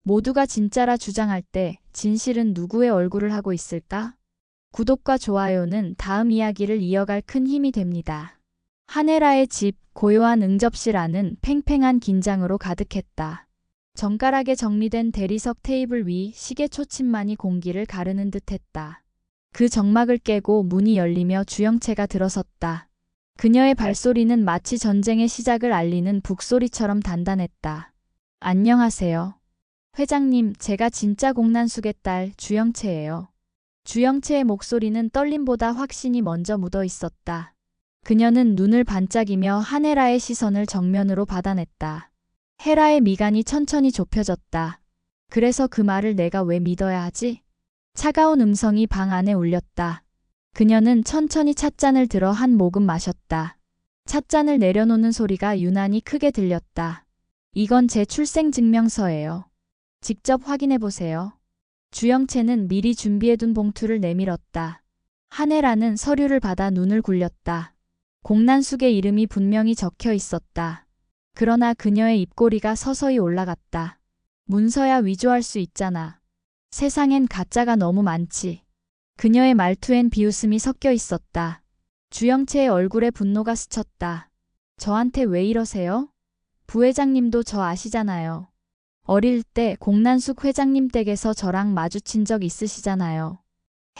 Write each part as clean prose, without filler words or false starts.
모두가 진짜라 주장할 때 진실은 누구의 얼굴을 하고 있을까? 구독과 좋아요는 다음 이야기를 이어갈 큰 힘이 됩니다. 한혜라의 집, 고요한 응접실 안은 팽팽한 긴장으로 가득했다. 정갈하게 정리된 대리석 테이블 위 시계 초침만이 공기를 가르는 듯했다. 그 정막을 깨고 문이 열리며 주영채가 들어섰다. 그녀의 발소리는 마치 전쟁의 시작을 알리는 북소리처럼 단단했다. 안녕하세요. 회장님, 제가 진짜 공난숙의 딸 주영채예요. 주영채의 목소리는 떨림보다 확신이 먼저 묻어 있었다. 그녀는 눈을 반짝이며 한혜라의 시선을 정면으로 받아냈다. 헤라의 미간이 천천히 좁혀졌다. 그래서 그 말을 내가 왜 믿어야 하지? 차가운 음성이 방 안에 울렸다. 그녀는 천천히 찻잔을 들어 한 모금 마셨다. 찻잔을 내려놓는 소리가 유난히 크게 들렸다. 이건 제 출생증명서예요. 직접 확인해 보세요. 주영채는 미리 준비해둔 봉투를 내밀었다. 한혜라는 서류를 받아 눈을 굴렸다. 공난숙의 이름이 분명히 적혀 있었다. 그러나 그녀의 입꼬리가 서서히 올라갔다. 문서야 위조할 수 있잖아. 세상엔 가짜가 너무 많지. 그녀의 말투엔 비웃음이 섞여 있었다. 주영채의 얼굴에 분노가 스쳤다. 저한테 왜 이러세요? 부회장님도 저 아시잖아요. 어릴 때 공난숙 회장님 댁에서 저랑 마주친 적 있으시잖아요.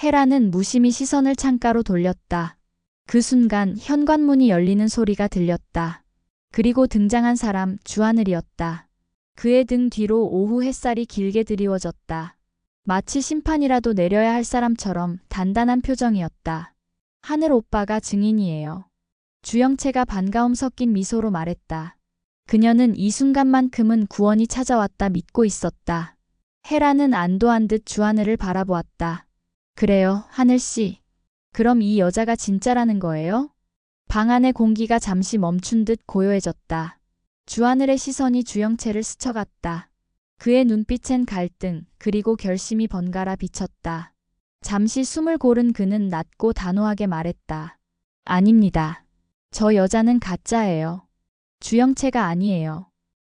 헤라는 무심히 시선을 창가로 돌렸다. 그 순간 현관문이 열리는 소리가 들렸다. 그리고 등장한 사람 주하늘이었다. 그의 등 뒤로 오후 햇살이 길게 드리워졌다. 마치 심판이라도 내려야 할 사람처럼 단단한 표정이었다. 하늘 오빠가 증인이에요. 주영채가 반가움 섞인 미소로 말했다. 그녀는 이 순간만큼은 구원이 찾아왔다 믿고 있었다. 헤라는 안도한 듯 주하늘을 바라보았다. 그래요, 하늘씨. 그럼 이 여자가 진짜라는 거예요? 방 안의 공기가 잠시 멈춘 듯 고요해졌다. 주하늘의 시선이 주영채를 스쳐갔다. 그의 눈빛엔 갈등, 그리고 결심이 번갈아 비쳤다. 잠시 숨을 고른 그는 낮고 단호하게 말했다. 아닙니다. 저 여자는 가짜예요. 주영채가 아니에요.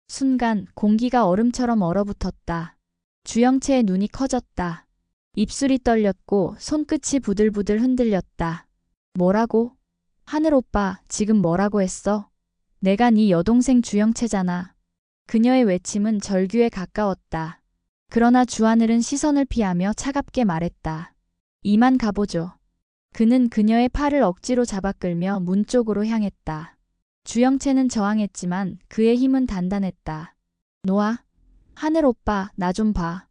순간 공기가 얼음처럼 얼어붙었다. 주영채의 눈이 커졌다. 입술이 떨렸고 손끝이 부들부들 흔들렸다. 뭐라고? 하늘 오빠, 지금 뭐라고 했어? 내가 네 여동생 주영채잖아. 그녀의 외침은 절규에 가까웠다. 그러나 주하늘은 시선을 피하며 차갑게 말했다. 이만 가보죠. 그는 그녀의 팔을 억지로 잡아 끌며 문 쪽으로 향했다. 주영채는 저항했지만 그의 힘은 단단했다. 놓아. 하늘 오빠, 나 좀 봐.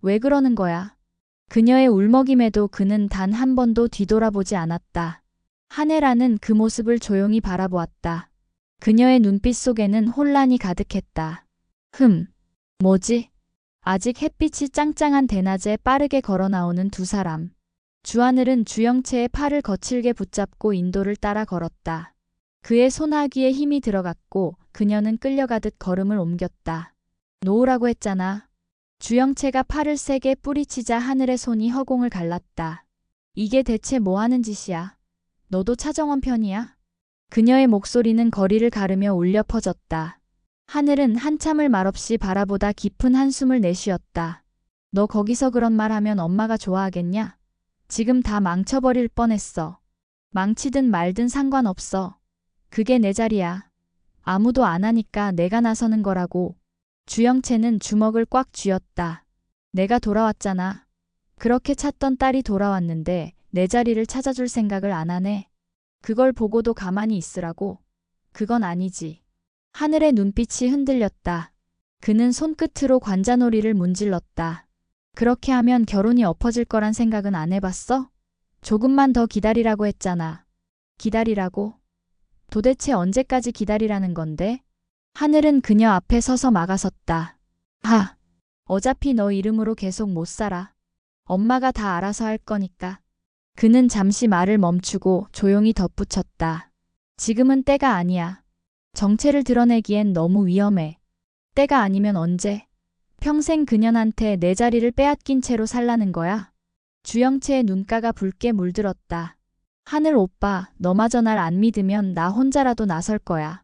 왜 그러는 거야? 그녀의 울먹임에도 그는 단 한 번도 뒤돌아보지 않았다. 한혜라는 그 모습을 조용히 바라보았다. 그녀의 눈빛 속에는 혼란이 가득했다. 뭐지? 아직 햇빛이 짱짱한 대낮에 빠르게 걸어 나오는 두 사람. 주하늘은 주영채의 팔을 거칠게 붙잡고 인도를 따라 걸었다. 그의 손아귀에 힘이 들어갔고 그녀는 끌려가듯 걸음을 옮겼다. 놓으라고 했잖아. 주영채가 팔을 세게 뿌리치자 하늘의 손이 허공을 갈랐다. 이게 대체 뭐 하는 짓이야? 너도 차정원 편이야? 그녀의 목소리는 거리를 가르며 울려 퍼졌다. 하늘은 한참을 말없이 바라보다 깊은 한숨을 내쉬었다. 너 거기서 그런 말 하면 엄마가 좋아하겠냐? 지금 다 망쳐버릴 뻔했어. 망치든 말든 상관없어. 그게 내 자리야. 아무도 안 하니까 내가 나서는 거라고. 주영채는 주먹을 꽉 쥐었다. 내가 돌아왔잖아. 그렇게 찾던 딸이 돌아왔는데 내 자리를 찾아줄 생각을 안 하네. 그걸 보고도 가만히 있으라고? 그건 아니지. 하늘의 눈빛이 흔들렸다. 그는 손끝으로 관자놀이를 문질렀다. 그렇게 하면 결혼이 엎어질 거란 생각은 안 해봤어? 조금만 더 기다리라고 했잖아. 기다리라고? 도대체 언제까지 기다리라는 건데? 하늘은 그녀 앞에 서서 막아섰다. 어차피 너 이름으로 계속 못 살아. 엄마가 다 알아서 할 거니까. 그는 잠시 말을 멈추고 조용히 덧붙였다. 지금은 때가 아니야. 정체를 드러내기엔 너무 위험해. 때가 아니면 언제? 평생 그년한테 내 자리를 빼앗긴 채로 살라는 거야? 주영채의 눈가가 붉게 물들었다. 하늘 오빠, 너마저 날 안 믿으면 나 혼자라도 나설 거야.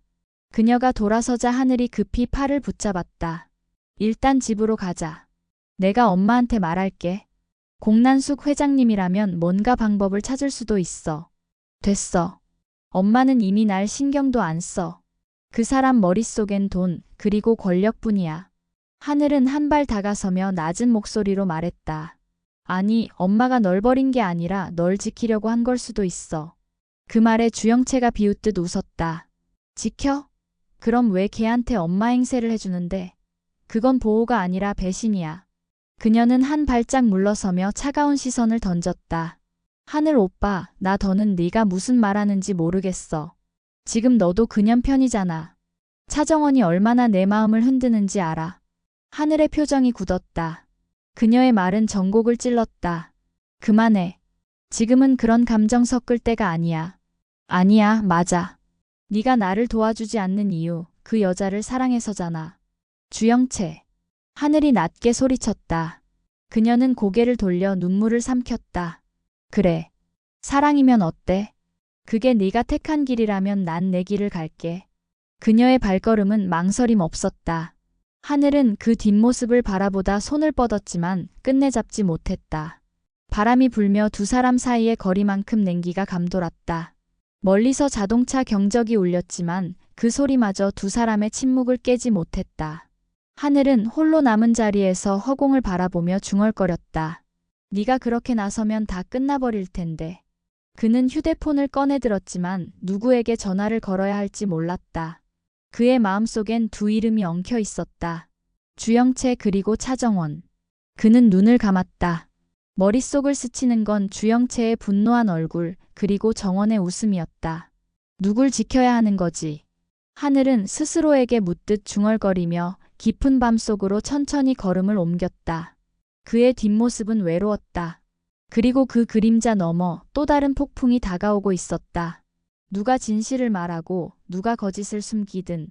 그녀가 돌아서자 하늘이 급히 팔을 붙잡았다. 일단 집으로 가자. 내가 엄마한테 말할게. 공난숙 회장님이라면 뭔가 방법을 찾을 수도 있어. 됐어. 엄마는 이미 날 신경도 안 써. 그 사람 머릿속엔 돈, 그리고 권력뿐이야. 하늘은 한 발 다가서며 낮은 목소리로 말했다. 아니, 엄마가 널 버린 게 아니라 널 지키려고 한 걸 수도 있어. 그 말에 주영채가 비웃듯 웃었다. 지켜? 그럼 왜 걔한테 엄마 행세를 해주는데? 그건 보호가 아니라 배신이야. 그녀는 한 발짝 물러서며 차가운 시선을 던졌다. 하늘 오빠, 나 더는 네가 무슨 말하는지 모르겠어. 지금 너도 그년 편이잖아. 차정원이 얼마나 내 마음을 흔드는지 알아. 하늘의 표정이 굳었다. 그녀의 말은 전곡을 찔렀다. 그만해. 지금은 그런 감정 섞을 때가 아니야. 아니야, 맞아. 네가 나를 도와주지 않는 이유, 그 여자를 사랑해서잖아. 주영채. 하늘이 낮게 소리쳤다. 그녀는 고개를 돌려 눈물을 삼켰다. 그래. 사랑이면 어때? 그게 네가 택한 길이라면 난 내 길을 갈게. 그녀의 발걸음은 망설임 없었다. 하늘은 그 뒷모습을 바라보다 손을 뻗었지만 끝내 잡지 못했다. 바람이 불며 두 사람 사이의 거리만큼 냉기가 감돌았다. 멀리서 자동차 경적이 울렸지만 그 소리마저 두 사람의 침묵을 깨지 못했다. 하늘은 홀로 남은 자리에서 허공을 바라보며 중얼거렸다. 네가 그렇게 나서면 다 끝나버릴 텐데. 그는 휴대폰을 꺼내들었지만 누구에게 전화를 걸어야 할지 몰랐다. 그의 마음속엔 두 이름이 엉켜 있었다. 주영채 그리고 차정원. 그는 눈을 감았다. 머릿속을 스치는 건 주영채의 분노한 얼굴, 그리고 정원의 웃음이었다. 누굴 지켜야 하는 거지? 하늘은 스스로에게 묻듯 중얼거리며 깊은 밤속으로 천천히 걸음을 옮겼다. 그의 뒷모습은 외로웠다. 그리고 그 그림자 너머 또 다른 폭풍이 다가오고 있었다. 누가 진실을 말하고 누가 거짓을 숨기든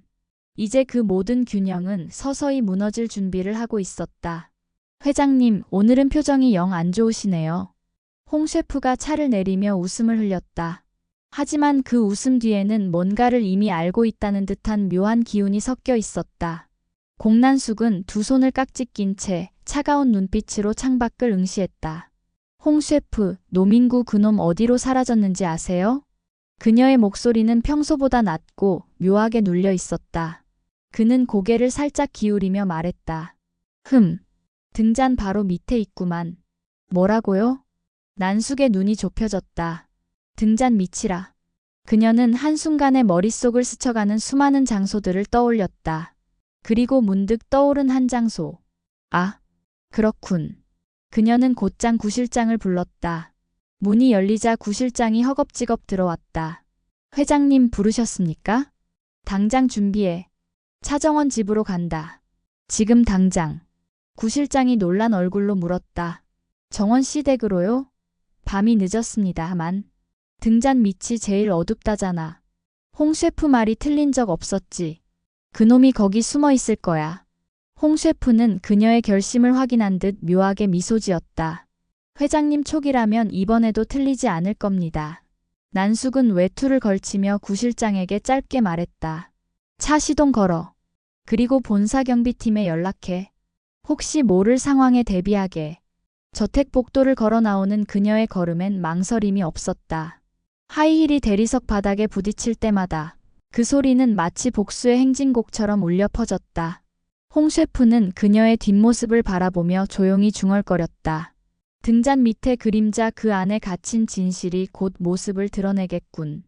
이제 그 모든 균형은 서서히 무너질 준비를 하고 있었다. 회장님, 오늘은 표정이 영 안 좋으시네요. 홍 셰프가 차를 내리며 웃음을 흘렸다. 하지만 그 웃음 뒤에는 뭔가를 이미 알고 있다는 듯한 묘한 기운이 섞여 있었다. 공난숙은 두 손을 깍지 낀 채 차가운 눈빛으로 창밖을 응시했다. 홍 셰프, 노민구 그놈 어디로 사라졌는지 아세요? 그녀의 목소리는 평소보다 낮고 묘하게 눌려 있었다. 그는 고개를 살짝 기울이며 말했다. 등잔 바로 밑에 있구만. 뭐라고요? 난숙의 눈이 좁혀졌다. 등잔 밑이라. 그녀는 한순간에 머릿속을 스쳐가는 수많은 장소들을 떠올렸다. 그리고 문득 떠오른 한 장소. 아, 그렇군. 그녀는 곧장 구실장을 불렀다. 문이 열리자 구실장이 허겁지겁 들어왔다. 회장님 부르셨습니까? 당장 준비해. 차정원 집으로 간다. 지금 당장. 구실장이 놀란 얼굴로 물었다. 정원 씨 댁으로요? 밤이 늦었습니다만. 등잔 밑이 제일 어둡다잖아. 홍 셰프 말이 틀린 적 없었지. 그놈이 거기 숨어 있을 거야. 홍 셰프는 그녀의 결심을 확인한 듯 묘하게 미소 지었다. 회장님 촉이라면 이번에도 틀리지 않을 겁니다. 난숙은 외투를 걸치며 구실장에게 짧게 말했다. 차 시동 걸어. 그리고 본사 경비팀에 연락해. 혹시 모를 상황에 대비하게. 저택복도를 걸어 나오는 그녀의 걸음엔 망설임이 없었다. 하이힐이 대리석 바닥에 부딪힐 때마다 그 소리는 마치 복수의 행진곡처럼 울려 퍼졌다. 홍 셰프는 그녀의 뒷모습을 바라보며 조용히 중얼거렸다. 등잔 밑의 그림자 그 안에 갇힌 진실이 곧 모습을 드러내겠군.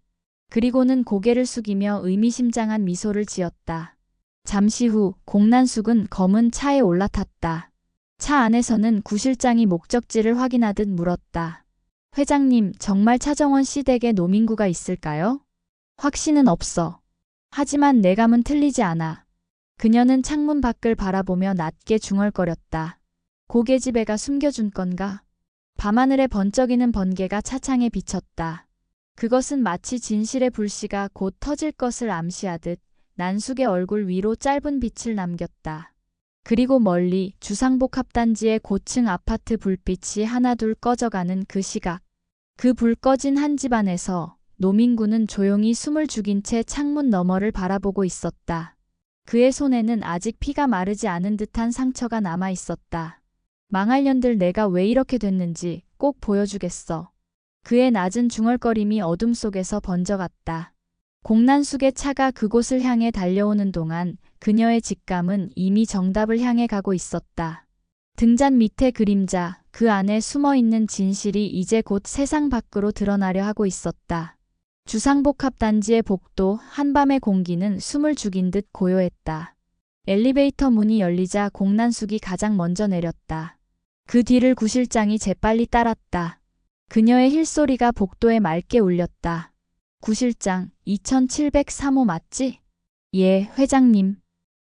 그리고는 고개를 숙이며 의미심장한 미소를 지었다. 잠시 후 공난숙은 검은 차에 올라탔다. 차 안에서는 구실장이 목적지를 확인하듯 물었다. 회장님, 정말 차정원 씨 댁에 노민구가 있을까요? 확신은 없어. 하지만 내 감은 틀리지 않아. 그녀는 창문 밖을 바라보며 낮게 중얼거렸다. 고계집애가 숨겨준 건가? 밤하늘에 번쩍이는 번개가 차창에 비쳤다. 그것은 마치 진실의 불씨가 곧 터질 것을 암시하듯 난숙의 얼굴 위로 짧은 빛을 남겼다. 그리고 멀리 주상복합단지의 고층 아파트 불빛이 하나둘 꺼져가는 그 시각. 그 불 꺼진 한 집 안에서 노민구는 조용히 숨을 죽인 채 창문 너머를 바라보고 있었다. 그의 손에는 아직 피가 마르지 않은 듯한 상처가 남아 있었다. 망할 년들 내가 왜 이렇게 됐는지 꼭 보여주겠어. 그의 낮은 중얼거림이 어둠 속에서 번져갔다. 공난숙의 차가 그곳을 향해 달려오는 동안 그녀의 직감은 이미 정답을 향해 가고 있었다. 등잔 밑의 그림자, 그 안에 숨어있는 진실이 이제 곧 세상 밖으로 드러나려 하고 있었다. 주상복합단지의 복도, 한밤의 공기는 숨을 죽인 듯 고요했다. 엘리베이터 문이 열리자 공난숙이 가장 먼저 내렸다. 그 뒤를 구실장이 재빨리 따랐다. 그녀의 힐소리가 복도에 맑게 울렸다. 구실장, 2703호 맞지? 예, 회장님.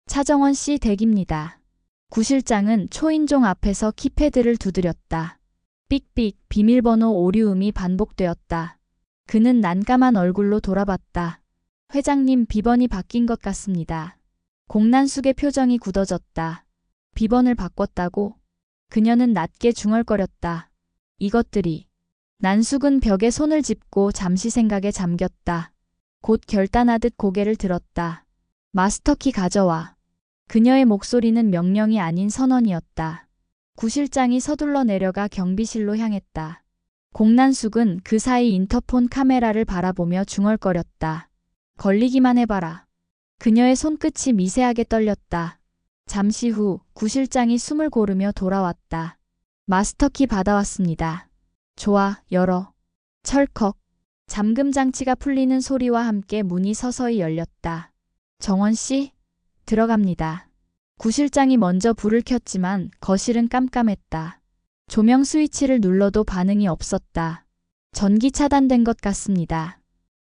차정원 씨 댁입니다. 구실장은 초인종 앞에서 키패드를 두드렸다. 삑삑 비밀번호 오류음이 반복되었다. 그는 난감한 얼굴로 돌아봤다. 회장님 비번이 바뀐 것 같습니다. 공난숙의 표정이 굳어졌다. 비번을 바꿨다고? 그녀는 낮게 중얼거렸다. 이것들이. 난숙은 벽에 손을 짚고 잠시 생각에 잠겼다. 곧 결단하듯 고개를 들었다. 마스터키 가져와. 그녀의 목소리는 명령이 아닌 선언이었다. 구실장이 서둘러 내려가 경비실로 향했다. 공난숙은 그 사이 인터폰 카메라를 바라보며 중얼거렸다. 걸리기만 해봐라. 그녀의 손끝이 미세하게 떨렸다. 잠시 후 구실장이 숨을 고르며 돌아왔다. 마스터키 받아왔습니다. 좋아, 열어. 철컥. 잠금 장치가 풀리는 소리와 함께 문이 서서히 열렸다. 정원 씨? 들어갑니다. 구실장이 먼저 불을 켰지만 거실은 깜깜했다. 조명 스위치를 눌러도 반응이 없었다. 전기 차단된 것 같습니다.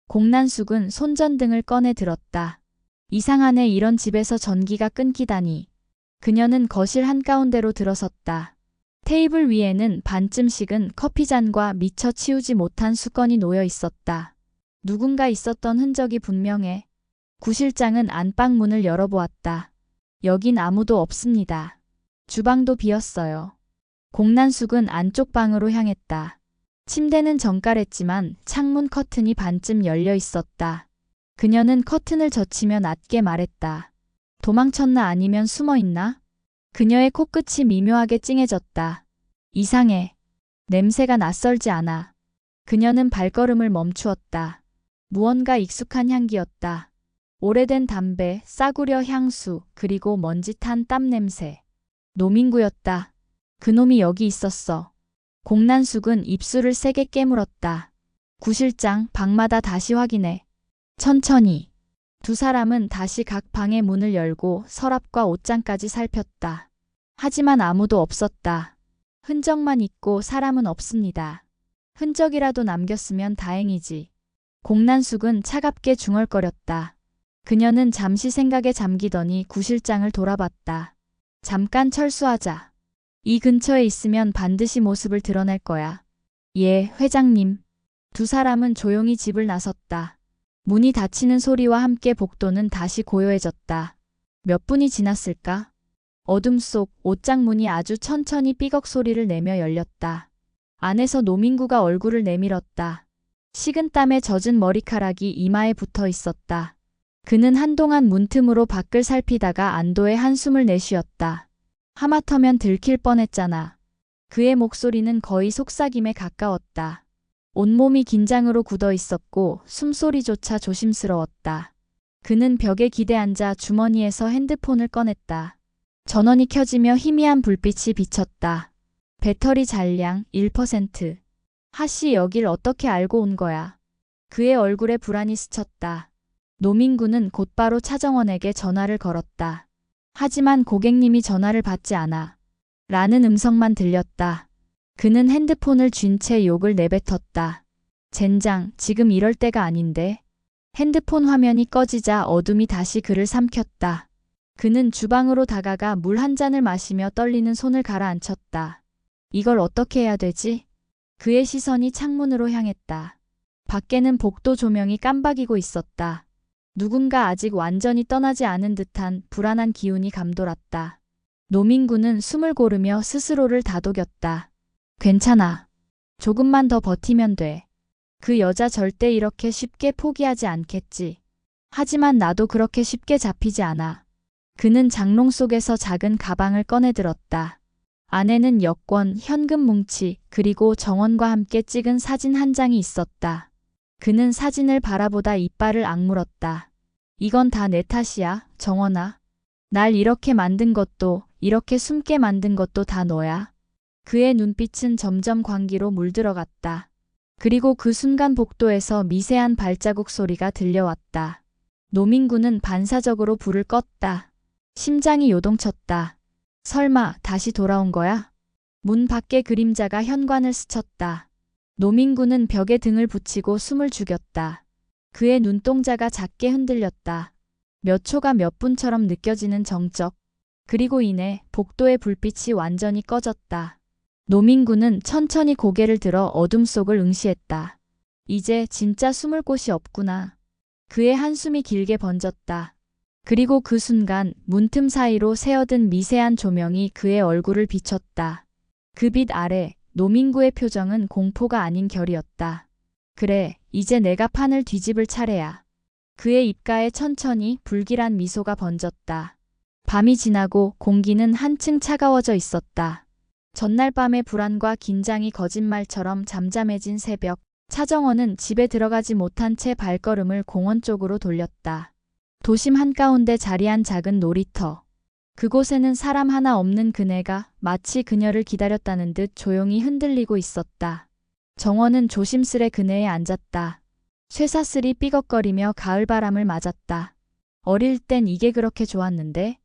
공난숙은 손전등을 꺼내 들었다. 이상하네, 이런 집에서 전기가 끊기다니. 그녀는 거실 한가운데로 들어섰다. 테이블 위에는 반쯤 식은 커피잔과 미처 치우지 못한 수건이 놓여 있었다. 누군가 있었던 흔적이 분명해. 구실장은 안방 문을 열어보았다. 여긴 아무도 없습니다. 주방도 비었어요. 공난숙은 안쪽 방으로 향했다. 침대는 정갈했지만 창문 커튼이 반쯤 열려 있었다. 그녀는 커튼을 젖히며 낮게 말했다. 도망쳤나 아니면 숨어있나? 그녀의 코끝이 미묘하게 찡해졌다. 이상해. 냄새가 낯설지 않아. 그녀는 발걸음을 멈추었다. 무언가 익숙한 향기였다. 오래된 담배, 싸구려 향수, 그리고 먼지 탄 땀 냄새. 노민구였다. 그놈이 여기 있었어. 공난숙은 입술을 세게 깨물었다. 구실장, 방마다 다시 확인해. 천천히. 두 사람은 다시 각 방의 문을 열고 서랍과 옷장까지 살폈다. 하지만 아무도 없었다. 흔적만 있고 사람은 없습니다. 흔적이라도 남겼으면 다행이지. 공난숙은 차갑게 중얼거렸다. 그녀는 잠시 생각에 잠기더니 구실장을 돌아봤다. 잠깐 철수하자. 이 근처에 있으면 반드시 모습을 드러낼 거야. 예, 회장님. 두 사람은 조용히 집을 나섰다. 문이 닫히는 소리와 함께 복도는 다시 고요해졌다. 몇 분이 지났을까? 어둠 속 옷장 문이 아주 천천히 삐걱 소리를 내며 열렸다. 안에서 노민구가 얼굴을 내밀었다. 식은땀에 젖은 머리카락이 이마에 붙어 있었다. 그는 한동안 문틈으로 밖을 살피다가 안도의 한숨을 내쉬었다. 하마터면 들킬 뻔했잖아. 그의 목소리는 거의 속삭임에 가까웠다. 온몸이 긴장으로 굳어 있었고 숨소리조차 조심스러웠다. 그는 벽에 기대앉아 주머니에서 핸드폰을 꺼냈다. 전원이 켜지며 희미한 불빛이 비쳤다. 배터리 잔량 1%. 하씨, 여길 어떻게 알고 온 거야? 그의 얼굴에 불안이 스쳤다. 노민구는 곧바로 차정원에게 전화를 걸었다. 하지만 고객님이 전화를 받지 않아. 라는 음성만 들렸다. 그는 핸드폰을 쥔 채 욕을 내뱉었다. 젠장, 지금 이럴 때가 아닌데. 핸드폰 화면이 꺼지자 어둠이 다시 그를 삼켰다. 그는 주방으로 다가가 물 한 잔을 마시며 떨리는 손을 가라앉혔다. 이걸 어떻게 해야 되지? 그의 시선이 창문으로 향했다. 밖에는 복도 조명이 깜박이고 있었다. 누군가 아직 완전히 떠나지 않은 듯한 불안한 기운이 감돌았다. 노민구는 숨을 고르며 스스로를 다독였다. 괜찮아. 조금만 더 버티면 돼. 그 여자 절대 이렇게 쉽게 포기하지 않겠지. 하지만 나도 그렇게 쉽게 잡히지 않아. 그는 장롱 속에서 작은 가방을 꺼내 들었다. 안에는 여권, 현금 뭉치, 그리고 정원과 함께 찍은 사진 한 장이 있었다. 그는 사진을 바라보다 이빨을 악물었다. 이건 다 내 탓이야, 정원아. 날 이렇게 만든 것도, 이렇게 숨게 만든 것도 다 너야. 그의 눈빛은 점점 광기로 물들어갔다. 그리고 그 순간 복도에서 미세한 발자국 소리가 들려왔다. 노민구는 반사적으로 불을 껐다. 심장이 요동쳤다. 설마 다시 돌아온 거야? 문 밖의 그림자가 현관을 스쳤다. 노민구는 벽에 등을 붙이고 숨을 죽였다. 그의 눈동자가 작게 흔들렸다. 몇 초가 몇 분처럼 느껴지는 정적. 그리고 이내 복도의 불빛이 완전히 꺼졌다. 노민구는 천천히 고개를 들어 어둠 속을 응시했다. 이제 진짜 숨을 곳이 없구나. 그의 한숨이 길게 번졌다. 그리고 그 순간 문틈 사이로 새어든 미세한 조명이 그의 얼굴을 비췄다. 그 빛 아래 노민구의 표정은 공포가 아닌 결이었다. 그래, 이제 내가 판을 뒤집을 차례야. 그의 입가에 천천히 불길한 미소가 번졌다. 밤이 지나고 공기는 한층 차가워져 있었다. 전날 밤의 불안과 긴장이 거짓말처럼 잠잠해진 새벽, 차정원은 집에 들어가지 못한 채 발걸음을 공원 쪽으로 돌렸다. 도심 한가운데 자리한 작은 놀이터. 그곳에는 사람 하나 없는 그네가 마치 그녀를 기다렸다는 듯 조용히 흔들리고 있었다. 정원은 조심스레 그네에 앉았다. 쇠사슬이 삐걱거리며 가을바람을 맞았다. 어릴 땐 이게 그렇게 좋았는데?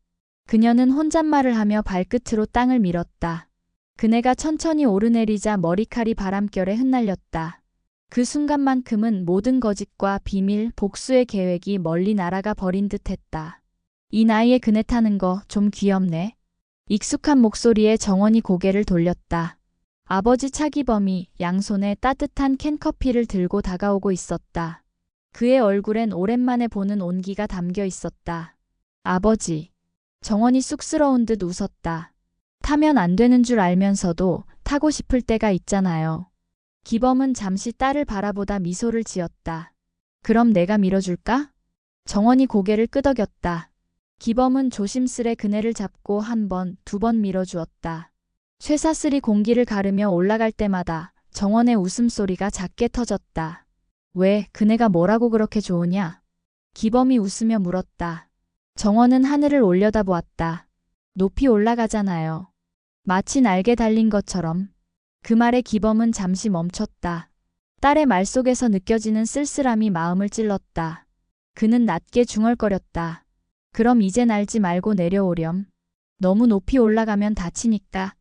그녀는 혼잣말을 하며 발끝으로 땅을 밀었다. 그네가 천천히 오르내리자 머리칼이 바람결에 흩날렸다. 그 순간만큼은 모든 거짓과 비밀, 복수의 계획이 멀리 날아가 버린 듯했다. 이 나이에 그네 타는 거 좀 귀엽네. 익숙한 목소리에 정원이 고개를 돌렸다. 아버지 차기범이 양손에 따뜻한 캔커피를 들고 다가오고 있었다. 그의 얼굴엔 오랜만에 보는 온기가 담겨 있었다. 아버지. 정원이 쑥스러운 듯 웃었다. 타면 안 되는 줄 알면서도 타고 싶을 때가 있잖아요. 기범은 잠시 딸을 바라보다 미소를 지었다. 그럼 내가 밀어줄까? 정원이 고개를 끄덕였다. 기범은 조심스레 그네를 잡고 한 번, 두 번 밀어주었다. 쇠사슬이 공기를 가르며 올라갈 때마다 정원의 웃음소리가 작게 터졌다. 왜, 그네가 뭐라고 그렇게 좋으냐? 기범이 웃으며 물었다. 정원은 하늘을 올려다보았다. 높이 올라가잖아요. 마치 날개 달린 것처럼. 그 말에 기범은 잠시 멈췄다. 딸의 말 속에서 느껴지는 쓸쓸함이 마음을 찔렀다. 그는 낮게 중얼거렸다. 그럼 이제 날지 말고 내려오렴. 너무 높이 올라가면 다치니까.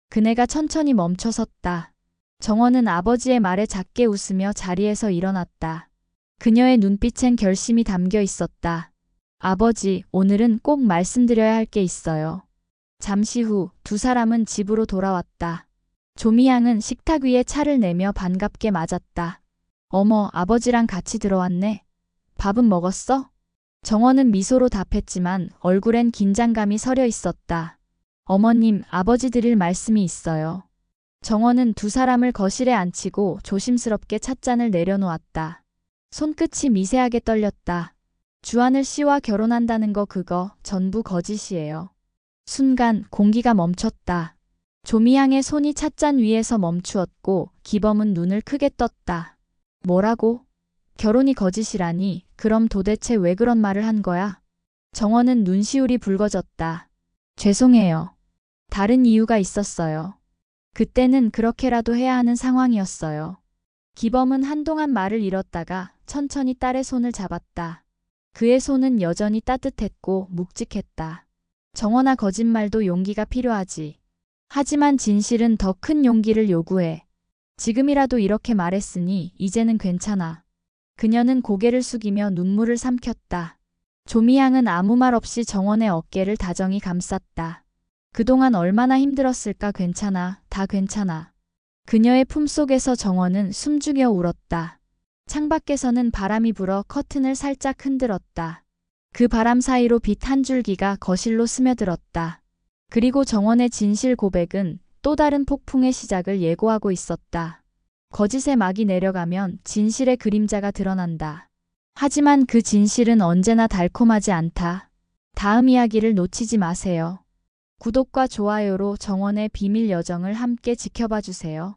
그네가 천천히 멈춰 섰다. 정원은 아버지의 말에 작게 웃으며 자리에서 일어났다. 그녀의 눈빛엔 결심이 담겨 있었다. 아버지, 오늘은 꼭 말씀드려야 할 게 있어요. 잠시 후 두 사람은 집으로 돌아왔다. 조미양은 식탁 위에 차를 내며 반갑게 맞았다. 어머, 아버지랑 같이 들어왔네. 밥은 먹었어? 정원은 미소로 답했지만 얼굴엔 긴장감이 서려 있었다. 어머님, 아버지 드릴 말씀이 있어요. 정원은 두 사람을 거실에 앉히고 조심스럽게 찻잔을 내려놓았다. 손끝이 미세하게 떨렸다. 주하늘 씨와 결혼한다는 거 그거 전부 거짓이에요. 순간 공기가 멈췄다. 조미양의 손이 찻잔 위에서 멈추었고 기범은 눈을 크게 떴다. 뭐라고? 결혼이 거짓이라니. 그럼 도대체 왜 그런 말을 한 거야? 정원은 눈시울이 붉어졌다. 죄송해요. 다른 이유가 있었어요. 그때는 그렇게라도 해야 하는 상황이었어요. 기범은 한동안 말을 잃었다가 천천히 딸의 손을 잡았다. 그의 손은 여전히 따뜻했고 묵직했다. 정원아, 거짓말도 용기가 필요하지. 하지만 진실은 더 큰 용기를 요구해. 지금이라도 이렇게 말했으니 이제는 괜찮아. 그녀는 고개를 숙이며 눈물을 삼켰다. 조미양은 아무 말 없이 정원의 어깨를 다정히 감쌌다. 그동안 얼마나 힘들었을까. 괜찮아, 다 괜찮아. 그녀의 품속에서 정원은 숨죽여 울었다. 창밖에서는 바람이 불어 커튼을 살짝 흔들었다. 그 바람 사이로 빛 한 줄기가 거실로 스며들었다. 그리고 정원의 진실 고백은 또 다른 폭풍의 시작을 예고하고 있었다. 거짓의 막이 내려가면 진실의 그림자가 드러난다. 하지만 그 진실은 언제나 달콤하지 않다. 다음 이야기를 놓치지 마세요. 구독과 좋아요로 정원의 비밀 여정을 함께 지켜봐 주세요.